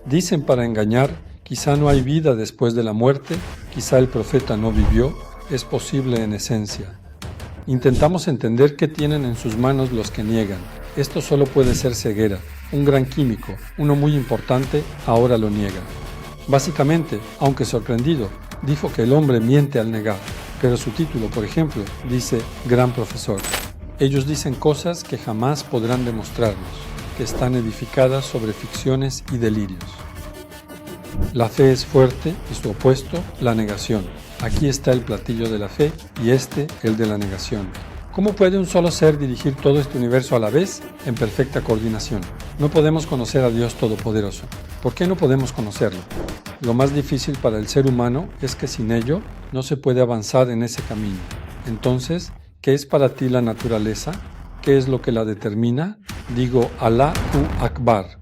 Dicen para engañar, quizá no hay vida después de la muerte, quizá el profeta no vivió, es posible en esencia. Intentamos entender qué tienen en sus manos los que niegan. Esto solo puede ser ceguera. Un gran químico, uno muy importante, ahora lo niega. Básicamente, aunque sorprendido, dijo que el hombre miente al negar, pero su título, por ejemplo, dice Gran Profesor. Ellos dicen cosas que jamás podrán demostrarnos, que están edificadas sobre ficciones y delirios. La fe es fuerte y su opuesto, la negación. Aquí está el platillo de la fe y el de la negación. ¿Cómo puede un solo ser dirigir todo este universo a la vez en perfecta coordinación? No podemos conocer a Dios Todopoderoso. ¿Por qué no podemos conocerlo? Lo más difícil para el ser humano es que sin ello no se puede avanzar en ese camino. Entonces, ¿qué es para ti la naturaleza? ¿Qué es lo que la determina? Digo, Allahu Akbar.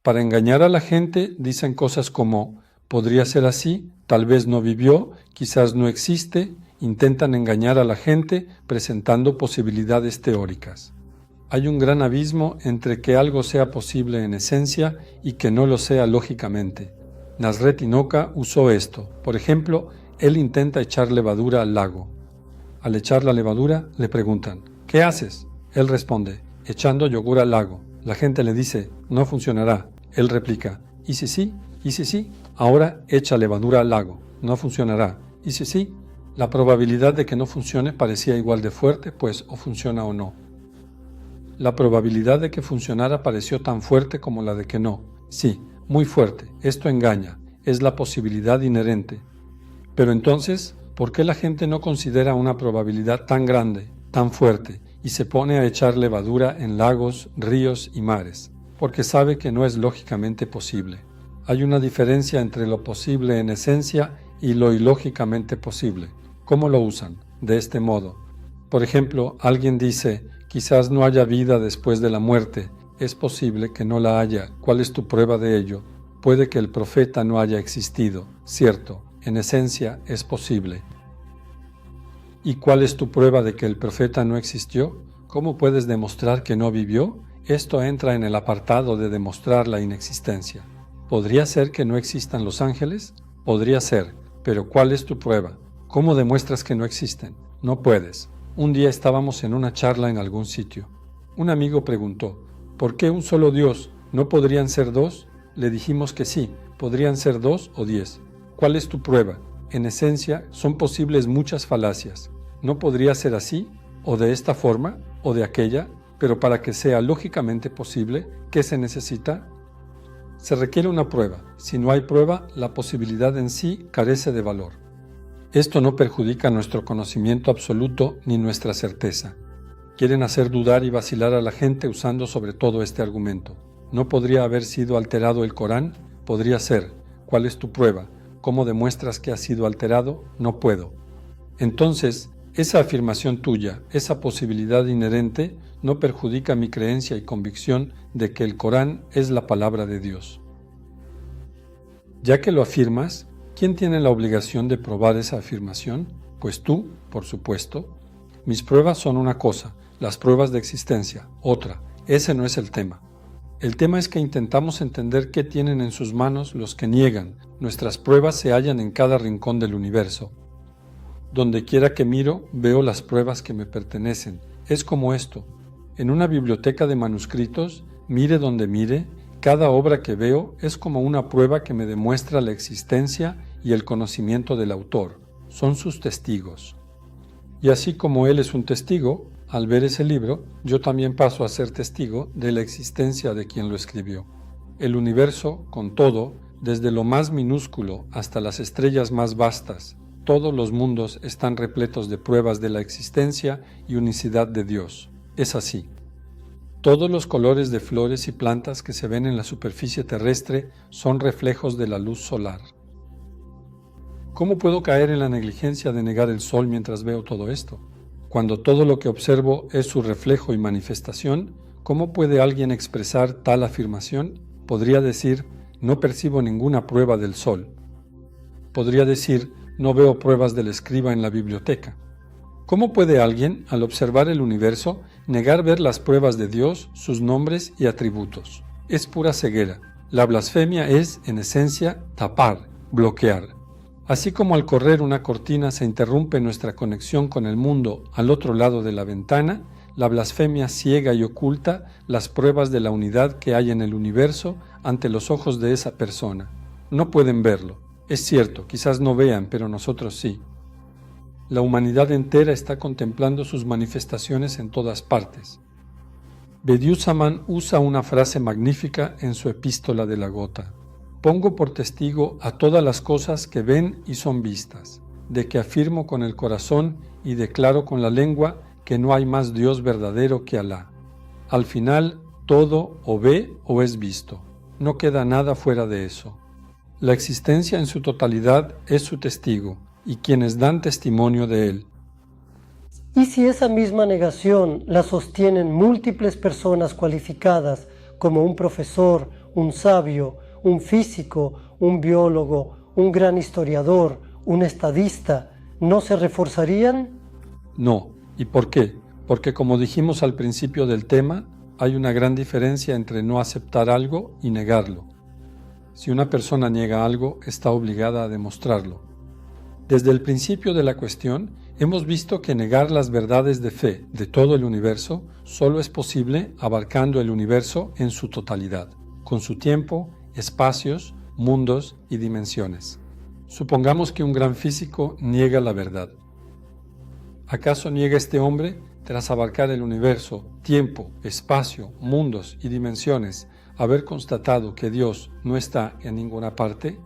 Para engañar a la gente dicen cosas como, podría ser así, tal vez no vivió, quizás no existe, intentan engañar a la gente presentando posibilidades teóricas. Hay un gran abismo entre que algo sea posible en esencia y que no lo sea lógicamente. Nasret Hinoka usó esto. Por ejemplo, él intenta echar levadura al lago. Al echar la levadura, le preguntan, ¿qué haces? Él responde, echando yogur al lago. La gente le dice, no funcionará. Él replica, ¿y si sí? ¿Y si sí? Ahora echa levadura al lago. No funcionará. ¿Y si sí? La probabilidad de que no funcione parecía igual de fuerte, pues o funciona o no. La probabilidad de que funcionara pareció tan fuerte como la de que no. Sí, muy fuerte. Esto engaña. Es la posibilidad inherente. Pero entonces, ¿por qué la gente no considera una probabilidad tan grande, tan fuerte, y se pone a echar levadura en lagos, ríos y mares? Porque sabe que no es lógicamente posible. Hay una diferencia entre lo posible en esencia y lo ilógicamente posible. ¿Cómo lo usan? De este modo. Por ejemplo, alguien dice, quizás no haya vida después de la muerte. Es posible que no la haya. ¿Cuál es tu prueba de ello? Puede que el profeta no haya existido. Cierto, en esencia es posible. ¿Y cuál es tu prueba de que el profeta no existió? ¿Cómo puedes demostrar que no vivió? Esto entra en el apartado de demostrar la inexistencia. ¿Podría ser que no existan los ángeles? Podría ser, pero ¿cuál es tu prueba? ¿Cómo demuestras que no existen? No puedes. Un día estábamos en una charla en algún sitio. Un amigo preguntó, ¿por qué un solo Dios? ¿No podrían ser dos? Le dijimos que sí, podrían ser 2 o 10. ¿Cuál es tu prueba? En esencia, son posibles muchas falacias. ¿No podría ser así? ¿O de esta forma? ¿O de aquella? Pero para que sea lógicamente posible, ¿qué se necesita? Se requiere una prueba. Si no hay prueba, la posibilidad en sí carece de valor. Esto no perjudica nuestro conocimiento absoluto ni nuestra certeza. Quieren hacer dudar y vacilar a la gente usando sobre todo este argumento. ¿No podría haber sido alterado el Corán? Podría ser. ¿Cuál es tu prueba? ¿Cómo demuestras que ha sido alterado? No puedo. Entonces, esa afirmación tuya, esa posibilidad inherente, no perjudica mi creencia y convicción de que el Corán es la palabra de Dios. Ya que lo afirmas, ¿quién tiene la obligación de probar esa afirmación? Pues tú, por supuesto. Mis pruebas son una cosa, las pruebas de existencia, otra. Ese no es el tema. El tema es que intentamos entender qué tienen en sus manos los que niegan. Nuestras pruebas se hallan en cada rincón del universo. Donde quiera que miro, veo las pruebas que me pertenecen. Es como esto. En una biblioteca de manuscritos, mire donde mire, cada obra que veo es como una prueba que me demuestra la existencia y el conocimiento del autor. Son sus testigos. Y así como él es un testigo, al ver ese libro, yo también paso a ser testigo de la existencia de quien lo escribió. El universo, con todo, desde lo más minúsculo hasta las estrellas más vastas, todos los mundos están repletos de pruebas de la existencia y unicidad de Dios. Es así. Todos los colores de flores y plantas que se ven en la superficie terrestre son reflejos de la luz solar. ¿Cómo puedo caer en la negligencia de negar el sol mientras veo todo esto? Cuando todo lo que observo es su reflejo y manifestación, ¿cómo puede alguien expresar tal afirmación? Podría decir, no percibo ninguna prueba del sol. Podría decir, no veo pruebas del escriba en la biblioteca. ¿Cómo puede alguien, al observar el universo, negar ver las pruebas de Dios, sus nombres y atributos? Es pura ceguera. La blasfemia es, en esencia, tapar, bloquear. Así como al correr una cortina se interrumpe nuestra conexión con el mundo al otro lado de la ventana, la blasfemia ciega y oculta las pruebas de la unidad que hay en el universo ante los ojos de esa persona. No pueden verlo. Es cierto, quizás no vean, pero nosotros sí. La humanidad entera está contemplando sus manifestaciones en todas partes. Bediüzzaman usa una frase magnífica en su epístola de la gota. Pongo por testigo a todas las cosas que ven y son vistas, de que afirmo con el corazón y declaro con la lengua que no hay más Dios verdadero que Alá. Al final, todo o ve o es visto. No queda nada fuera de eso. La existencia en su totalidad es su testigo, y quienes dan testimonio de él. ¿Y si esa misma negación la sostienen múltiples personas cualificadas como un profesor, un sabio, un físico, un biólogo, un gran historiador, un estadista, no se reforzarían? No. ¿Y por qué? Porque como dijimos al principio del tema, hay una gran diferencia entre no aceptar algo y negarlo. Si una persona niega algo, está obligada a demostrarlo. Desde el principio de la cuestión, hemos visto que negar las verdades de fe de todo el universo solo es posible abarcando el universo en su totalidad, con su tiempo, espacios, mundos y dimensiones. Supongamos que un gran físico niega la verdad. ¿Acaso niega este hombre, tras abarcar el universo, tiempo, espacio, mundos y dimensiones, haber constatado que Dios no está en ninguna parte?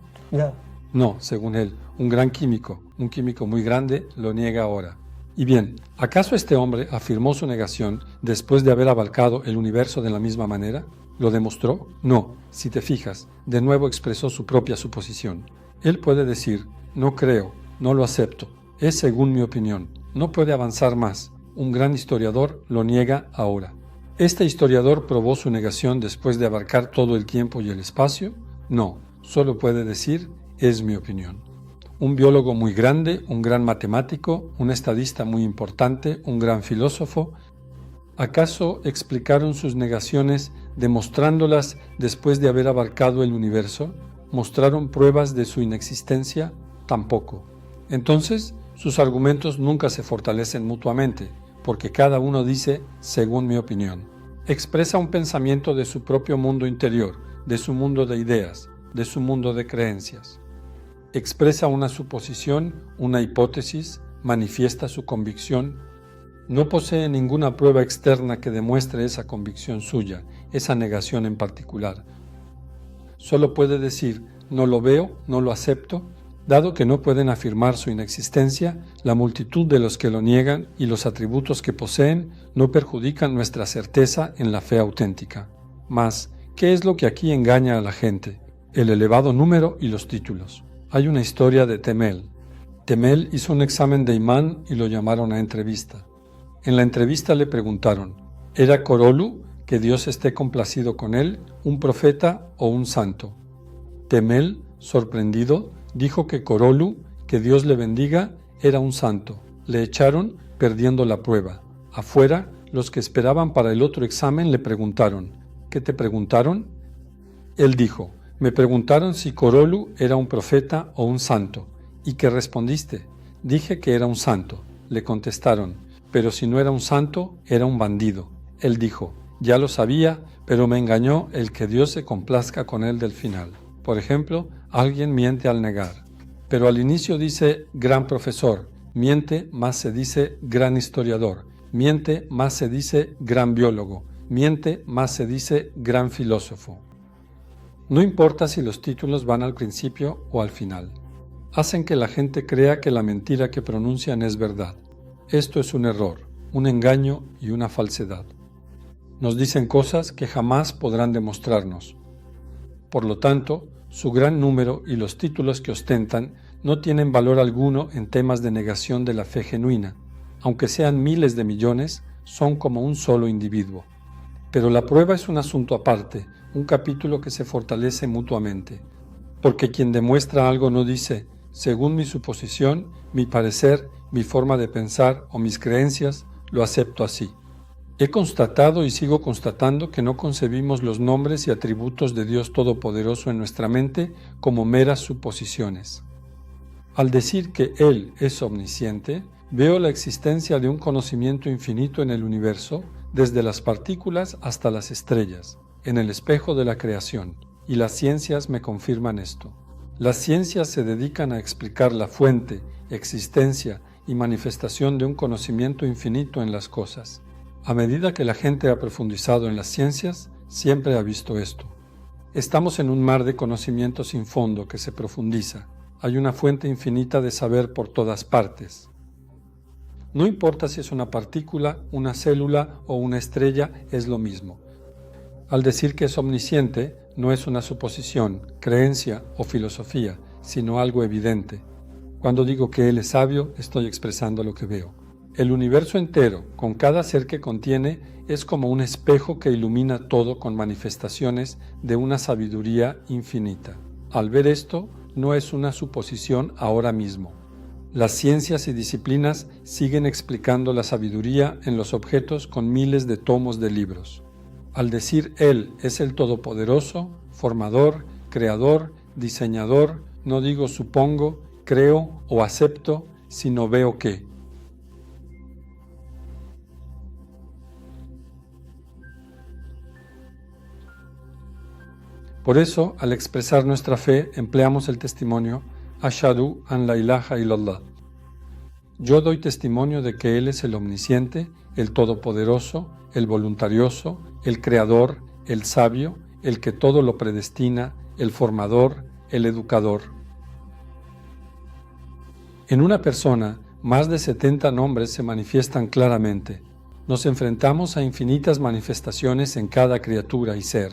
No, según él, un gran químico, un químico muy grande, lo niega ahora. Y bien, ¿acaso este hombre afirmó su negación después de haber abarcado el universo de la misma manera? ¿Lo demostró? No, si te fijas, de nuevo expresó su propia suposición. Él puede decir, no creo, no lo acepto, es según mi opinión, no puede avanzar más. Un gran historiador lo niega ahora. ¿Este historiador probó su negación después de abarcar todo el tiempo y el espacio? No, solo puede decir, es mi opinión. Un biólogo muy grande, un gran matemático, un estadista muy importante, un gran filósofo, ¿acaso explicaron sus negaciones demostrándolas después de haber abarcado el universo? ¿Mostraron pruebas de su inexistencia? Tampoco. Entonces, sus argumentos nunca se fortalecen mutuamente, porque cada uno dice, según mi opinión. Expresa un pensamiento de su propio mundo interior, de su mundo de ideas, de su mundo de creencias. Expresa una suposición, una hipótesis, manifiesta su convicción. No posee ninguna prueba externa que demuestre esa convicción suya, esa negación en particular. Solo puede decir, no lo veo, no lo acepto. Dado que no pueden afirmar su inexistencia, la multitud de los que lo niegan y los atributos que poseen no perjudican nuestra certeza en la fe auténtica. Mas, ¿qué es lo que aquí engaña a la gente? El elevado número y los títulos. Hay una historia de Temel. Temel hizo un examen de imán y lo llamaron a entrevista. En la entrevista le preguntaron, ¿era Korolu, que Dios esté complacido con él, un profeta o un santo? Temel, sorprendido, dijo que Korolu, que Dios le bendiga, era un santo. Le echaron perdiendo la prueba. Afuera, los que esperaban para el otro examen le preguntaron, ¿qué te preguntaron? Él dijo, me preguntaron si Korolu era un profeta o un santo. ¿Y qué respondiste? Dije que era un santo. Le contestaron, pero si no era un santo, era un bandido. Él dijo, ya lo sabía, pero me engañó el que Dios se complazca con él del final. Por ejemplo, alguien miente al negar. Pero al inicio dice gran profesor, miente más se dice gran historiador, miente más se dice gran biólogo, miente más se dice gran filósofo. No importa si los títulos van al principio o al final. Hacen que la gente crea que la mentira que pronuncian es verdad. Esto es un error, un engaño y una falsedad. Nos dicen cosas que jamás podrán demostrarnos. Por lo tanto, su gran número y los títulos que ostentan no tienen valor alguno en temas de negación de la fe genuina. Aunque sean miles de millones, son como un solo individuo. Pero la prueba es un asunto aparte, un capítulo que se fortalece mutuamente. Porque quien demuestra algo no dice, según mi suposición, mi parecer, mi forma de pensar o mis creencias, lo acepto así. He constatado y sigo constatando que no concebimos los nombres y atributos de Dios Todopoderoso en nuestra mente como meras suposiciones. Al decir que Él es omnisciente, veo la existencia de un conocimiento infinito en el universo, desde las partículas hasta las estrellas, en el espejo de la creación, y las ciencias me confirman esto. Las ciencias se dedican a explicar la fuente, existencia y manifestación de un conocimiento infinito en las cosas. A medida que la gente ha profundizado en las ciencias, siempre ha visto esto. Estamos en un mar de conocimiento sin fondo que se profundiza. Hay una fuente infinita de saber por todas partes. No importa si es una partícula, una célula o una estrella, es lo mismo. Al decir que es omnisciente, no es una suposición, creencia o filosofía, sino algo evidente. Cuando digo que Él es sabio, estoy expresando lo que veo. El universo entero, con cada ser que contiene, es como un espejo que ilumina todo con manifestaciones de una sabiduría infinita. Al ver esto, no es una suposición ahora mismo. Las ciencias y disciplinas siguen explicando la sabiduría en los objetos con miles de tomos de libros. Al decir Él es el Todopoderoso, formador, creador, diseñador, no digo supongo, creo o acepto, sino veo que. Por eso, al expresar nuestra fe, empleamos el testimonio Ashhadu an la ilaha illallah. Yo doy testimonio de que Él es el omnisciente, el todopoderoso, el voluntarioso, el creador, el sabio, el que todo lo predestina, el formador, el educador. En una persona, más de 70 nombres se manifiestan claramente. Nos enfrentamos a infinitas manifestaciones en cada criatura y ser.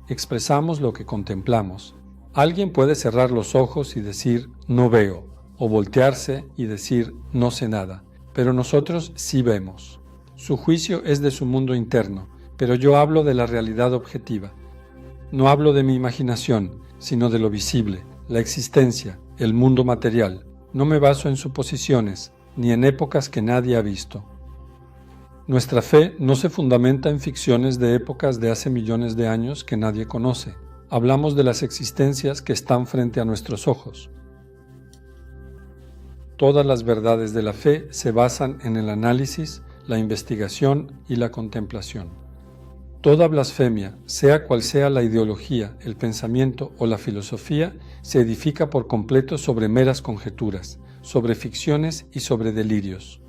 Expresamos lo que contemplamos. Alguien puede cerrar los ojos y decir, no veo, o voltearse y decir, no sé nada, pero nosotros sí vemos. Su juicio es de su mundo interno, pero yo hablo de la realidad objetiva. No hablo de mi imaginación, sino de lo visible, la existencia, el mundo material. No me baso en suposiciones, ni en épocas que nadie ha visto. Nuestra fe no se fundamenta en ficciones de épocas de hace millones de años que nadie conoce. Hablamos de las existencias que están frente a nuestros ojos. Todas las verdades de la fe se basan en el análisis, la investigación y la contemplación. Toda blasfemia, sea cual sea la ideología, el pensamiento o la filosofía, se edifica por completo sobre meras conjeturas, sobre ficciones y sobre delirios.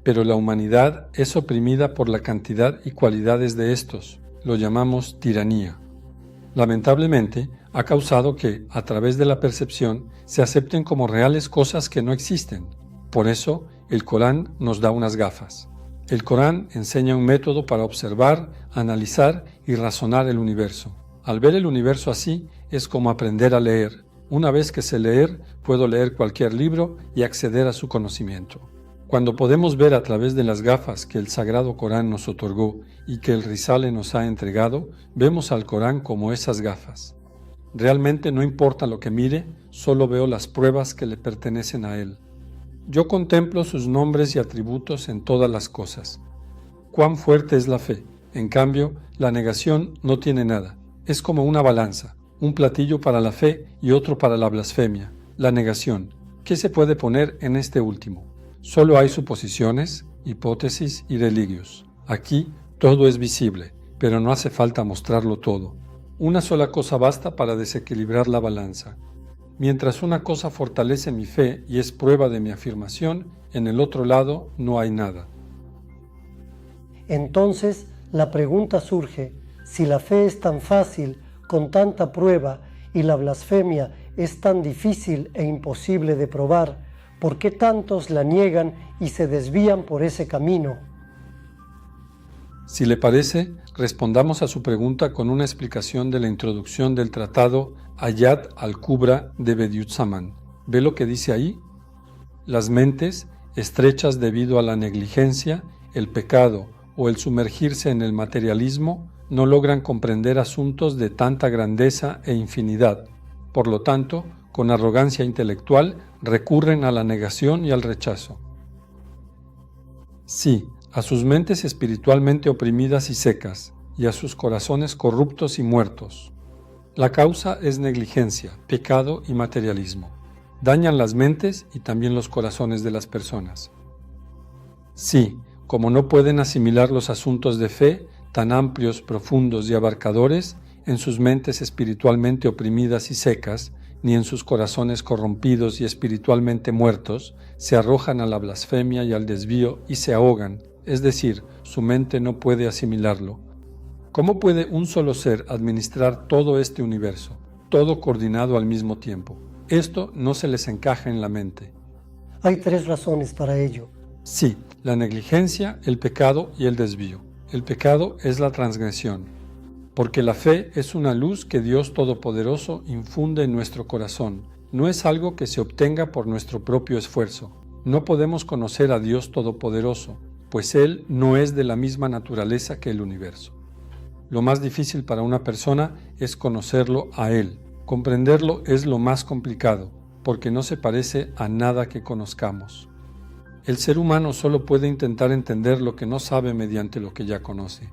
Pero la humanidad es oprimida por la cantidad y cualidades de estos, lo llamamos tiranía. Lamentablemente, ha causado que, a través de la percepción, se acepten como reales cosas que no existen. Por eso, el Corán nos da unas gafas. El Corán enseña un método para observar, analizar y razonar el universo. Al ver el universo así, es como aprender a leer. Una vez que sé leer, puedo leer cualquier libro y acceder a su conocimiento. Cuando podemos ver a través de las gafas que el Sagrado Corán nos otorgó y que el Risale nos ha entregado, vemos al Corán como esas gafas. Realmente no importa lo que mire, solo veo las pruebas que le pertenecen a él. Yo contemplo sus nombres y atributos en todas las cosas. Cuán fuerte es la fe. En cambio, la negación no tiene nada. Es como una balanza, un platillo para la fe y otro para la blasfemia. La negación. ¿Qué se puede poner en este último? Solo hay suposiciones, hipótesis y delirios. Aquí todo es visible, pero no hace falta mostrarlo todo. Una sola cosa basta para desequilibrar la balanza. Mientras una cosa fortalece mi fe y es prueba de mi afirmación, en el otro lado no hay nada. Entonces la pregunta surge, si la fe es tan fácil, con tanta prueba, y la blasfemia es tan difícil e imposible de probar, ¿por qué tantos la niegan y se desvían por ese camino? Si le parece, respondamos a su pregunta con una explicación de la introducción del tratado Ayat al-Kubra de Bediüzzaman. ¿Ve lo que dice ahí? Las mentes, estrechas debido a la negligencia, el pecado o el sumergirse en el materialismo, no logran comprender asuntos de tanta grandeza e infinidad. Por lo tanto, con arrogancia intelectual, recurren a la negación y al rechazo. Sí, a sus mentes espiritualmente oprimidas y secas, y a sus corazones corruptos y muertos. La causa es negligencia, pecado y materialismo. Dañan las mentes y también los corazones de las personas. Sí, como no pueden asimilar los asuntos de fe, tan amplios, profundos y abarcadores, en sus mentes espiritualmente oprimidas y secas, ni en sus corazones corrompidos y espiritualmente muertos, se arrojan a la blasfemia y al desvío y se ahogan, es decir, su mente no puede asimilarlo. ¿Cómo puede un solo ser administrar todo este universo, todo coordinado al mismo tiempo? Esto no se les encaja en la mente. Hay 3 razones para ello. Sí, la negligencia, el pecado y el desvío. El pecado es la transgresión, porque la fe es una luz que Dios Todopoderoso infunde en nuestro corazón. No es algo que se obtenga por nuestro propio esfuerzo. No podemos conocer a Dios Todopoderoso, pues Él no es de la misma naturaleza que el universo. Lo más difícil para una persona es conocerlo a Él. Comprenderlo es lo más complicado, porque no se parece a nada que conozcamos. El ser humano solo puede intentar entender lo que no sabe mediante lo que ya conoce.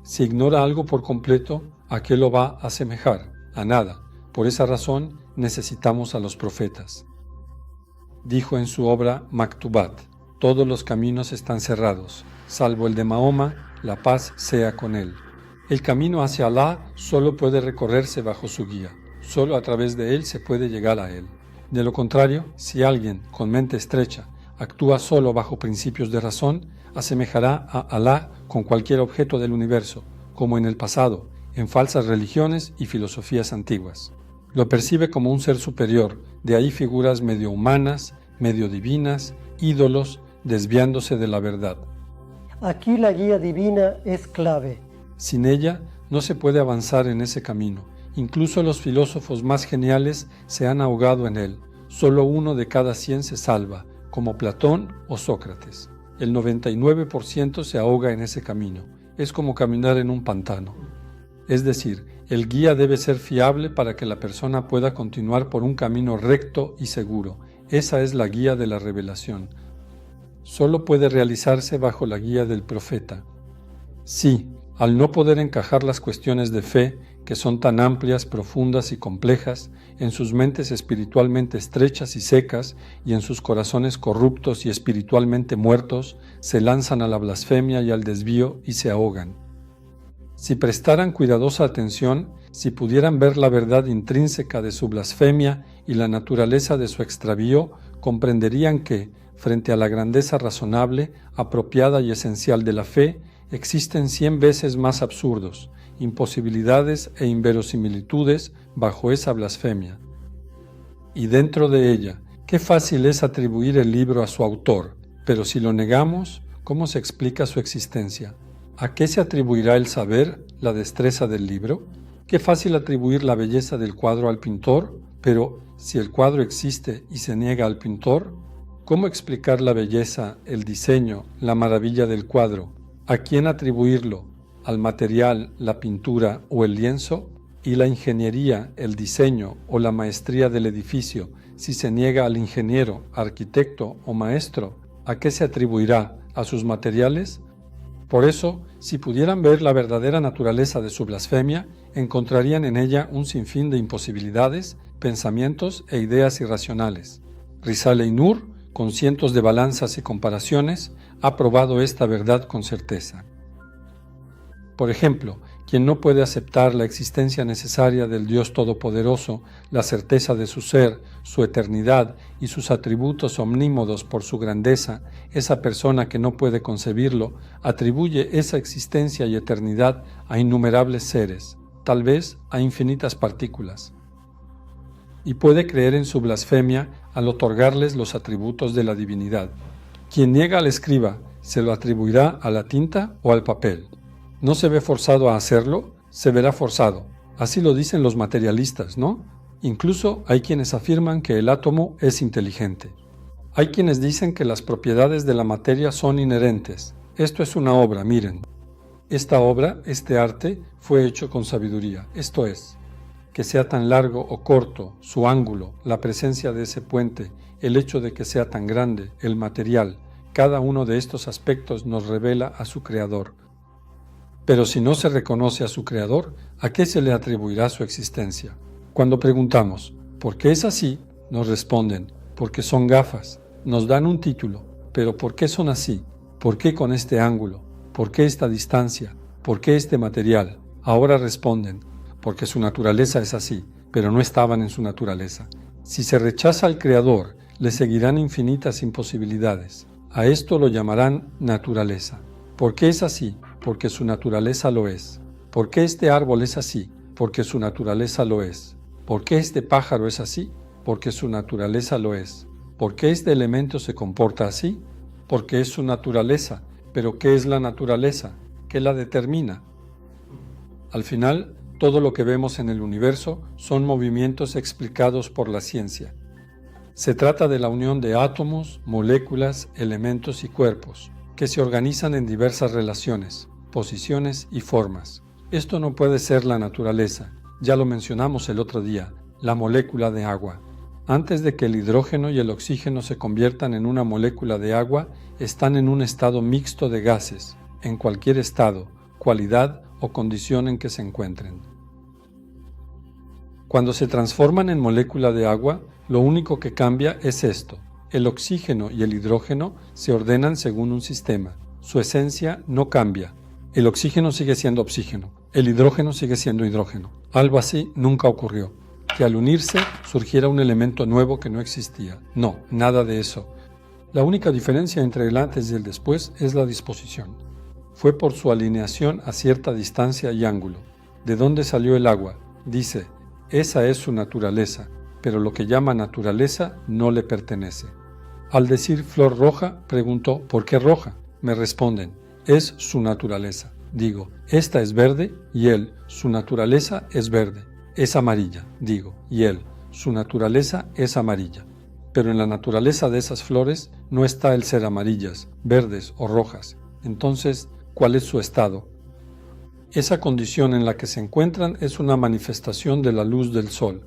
Si ignora algo por completo, ¿a qué lo va a asemejar? A nada. Por esa razón necesitamos a los profetas. Dijo en su obra Maktubat: todos los caminos están cerrados, salvo el de Mahoma, la paz sea con él. El camino hacia Alá solo puede recorrerse bajo su guía. Solo a través de él se puede llegar a él. De lo contrario, si alguien con mente estrecha actúa solo bajo principios de razón, asemejará a Alá con cualquier objeto del universo, como en el pasado, en falsas religiones y filosofías antiguas. Lo percibe como un ser superior, de ahí figuras medio humanas, medio divinas, ídolos, desviándose de la verdad. Aquí la guía divina es clave. Sin ella no se puede avanzar en ese camino. Incluso los filósofos más geniales se han ahogado en él. Solo 1 de cada 100 se salva, como Platón o Sócrates. El 99% se ahoga en ese camino. Es como caminar en un pantano. Es decir, el guía debe ser fiable para que la persona pueda continuar por un camino recto y seguro. Esa es la guía de la revelación. Solo puede realizarse bajo la guía del profeta. Sí, al no poder encajar las cuestiones de fe, que son tan amplias, profundas y complejas, en sus mentes espiritualmente estrechas y secas, y en sus corazones corruptos y espiritualmente muertos, se lanzan a la blasfemia y al desvío y se ahogan. Si prestaran cuidadosa atención, si pudieran ver la verdad intrínseca de su blasfemia y la naturaleza de su extravío, comprenderían que, frente a la grandeza razonable, apropiada y esencial de la fe, existen 100 veces más absurdos, imposibilidades e inverosimilitudes bajo esa blasfemia. Y dentro de ella, qué fácil es atribuir el libro a su autor, pero si lo negamos, ¿cómo se explica su existencia? ¿A qué se atribuirá el saber, la destreza del libro? Qué fácil atribuir la belleza del cuadro al pintor, pero si el cuadro existe y se niega al pintor, ¿cómo explicar la belleza, el diseño, la maravilla del cuadro? ¿A quién atribuirlo? ¿Al material, la pintura o el lienzo? ¿Y la ingeniería, el diseño o la maestría del edificio, si se niega al ingeniero, arquitecto o maestro? ¿A qué se atribuirá? ¿A sus materiales? Por eso, si pudieran ver la verdadera naturaleza de su blasfemia, encontrarían en ella un sinfín de imposibilidades, pensamientos e ideas irracionales. Risale-i Nur, con cientos de balanzas y comparaciones, ha probado esta verdad con certeza. Por ejemplo, quien no puede aceptar la existencia necesaria del Dios Todopoderoso, la certeza de su ser, su eternidad y sus atributos omnímodos por su grandeza, esa persona que no puede concebirlo, atribuye esa existencia y eternidad a innumerables seres, tal vez a infinitas partículas. Y puede creer en su blasfemia al otorgarles los atributos de la divinidad. Quien niega al escriba, ¿se lo atribuirá a la tinta o al papel? ¿No se ve forzado a hacerlo? Se verá forzado. Así lo dicen los materialistas, ¿no? Incluso hay quienes afirman que el átomo es inteligente. Hay quienes dicen que las propiedades de la materia son inherentes. Esto es una obra, miren. Esta obra, este arte, fue hecho con sabiduría. Esto es, que sea tan largo o corto, su ángulo, la presencia de ese puente, el hecho de que sea tan grande, el material, cada uno de estos aspectos nos revela a su creador. Pero si no se reconoce a su creador, ¿a qué se le atribuirá su existencia? Cuando preguntamos, ¿por qué es así?, nos responden, porque son gafas. Nos dan un título, pero ¿por qué son así? ¿Por qué con este ángulo? ¿Por qué esta distancia? ¿Por qué este material? Ahora responden, porque su naturaleza es así, pero no estaban en su naturaleza. Si se rechaza al Creador, le seguirán infinitas imposibilidades. A esto lo llamarán naturaleza. ¿Por qué es así? Porque su naturaleza lo es. ¿Por qué este árbol es así? Porque su naturaleza lo es. ¿Por qué este pájaro es así? Porque su naturaleza lo es. ¿Por qué este elemento se comporta así? Porque es su naturaleza. ¿Pero qué es la naturaleza? ¿Qué la determina? Al final, todo lo que vemos en el universo son movimientos explicados por la ciencia. Se trata de la unión de átomos, moléculas, elementos y cuerpos, que se organizan en diversas relaciones, posiciones y formas. Esto no puede ser la naturaleza. Ya lo mencionamos el otro día, la molécula de agua. Antes de que el hidrógeno y el oxígeno se conviertan en una molécula de agua, están en un estado mixto de gases, en cualquier estado, cualidad o condición en que se encuentren. Cuando se transforman en molécula de agua, lo único que cambia es esto. El oxígeno y el hidrógeno se ordenan según un sistema. Su esencia no cambia. El oxígeno sigue siendo oxígeno. El hidrógeno sigue siendo hidrógeno. Algo así nunca ocurrió. Que al unirse surgiera un elemento nuevo que no existía. No, nada de eso. La única diferencia entre el antes y el después es la disposición. Fue por su alineación a cierta distancia y ángulo. ¿De dónde salió el agua? Dice, esa es su naturaleza, pero lo que llama naturaleza no le pertenece. Al decir flor roja, pregunto, ¿por qué roja? Me responden, es su naturaleza. Digo, esta es verde y él, su naturaleza es verde. Es amarilla, digo, y él, su naturaleza es amarilla. Pero en la naturaleza de esas flores no está el ser amarillas, verdes o rojas. Entonces, ¿cuál es su estado? Esa condición en la que se encuentran es una manifestación de la luz del sol.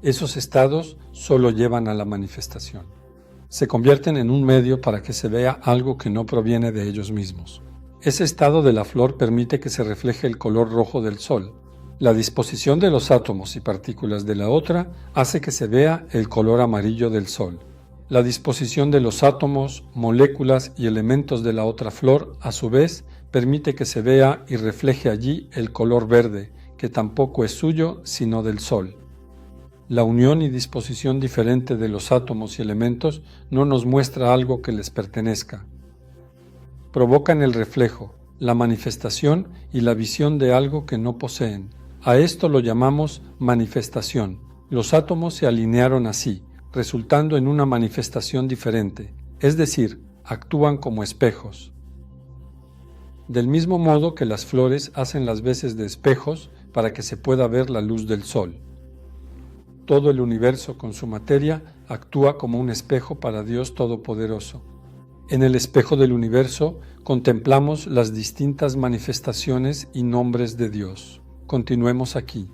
Esos estados solo llevan a la manifestación. Se convierten en un medio para que se vea algo que no proviene de ellos mismos. Ese estado de la flor permite que se refleje el color rojo del sol. La disposición de los átomos y partículas de la otra hace que se vea el color amarillo del sol. La disposición de los átomos, moléculas y elementos de la otra flor, a su vez, permite que se vea y refleje allí el color verde, que tampoco es suyo, sino del sol. La unión y disposición diferente de los átomos y elementos no nos muestra algo que les pertenezca. Provocan el reflejo, la manifestación y la visión de algo que no poseen. A esto lo llamamos manifestación. Los átomos se alinearon así, resultando en una manifestación diferente, es decir, actúan como espejos. Del mismo modo que las flores hacen las veces de espejos para que se pueda ver la luz del sol. Todo el universo con su materia actúa como un espejo para Dios Todopoderoso. En el espejo del universo contemplamos las distintas manifestaciones y nombres de Dios. Continuemos aquí.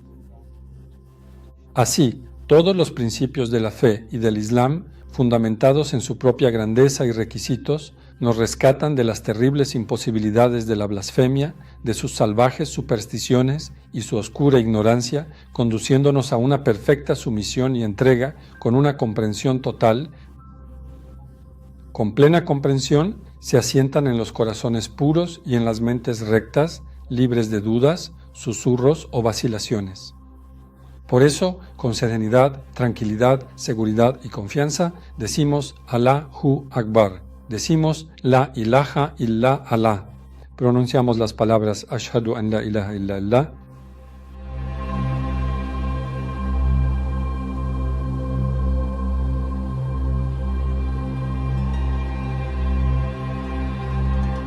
Así, todos los principios de la fe y del Islam, fundamentados en su propia grandeza y requisitos, nos rescatan de las terribles imposibilidades de la blasfemia, de sus salvajes supersticiones y su oscura ignorancia, conduciéndonos a una perfecta sumisión y entrega con una comprensión total. Con plena comprensión se asientan en los corazones puros y en las mentes rectas, libres de dudas, susurros o vacilaciones. Por eso, con serenidad, tranquilidad, seguridad y confianza, decimos Allahu Akbar, decimos La ilaha illa Allah, pronunciamos las palabras Ashhadu an la ilaha illa Allah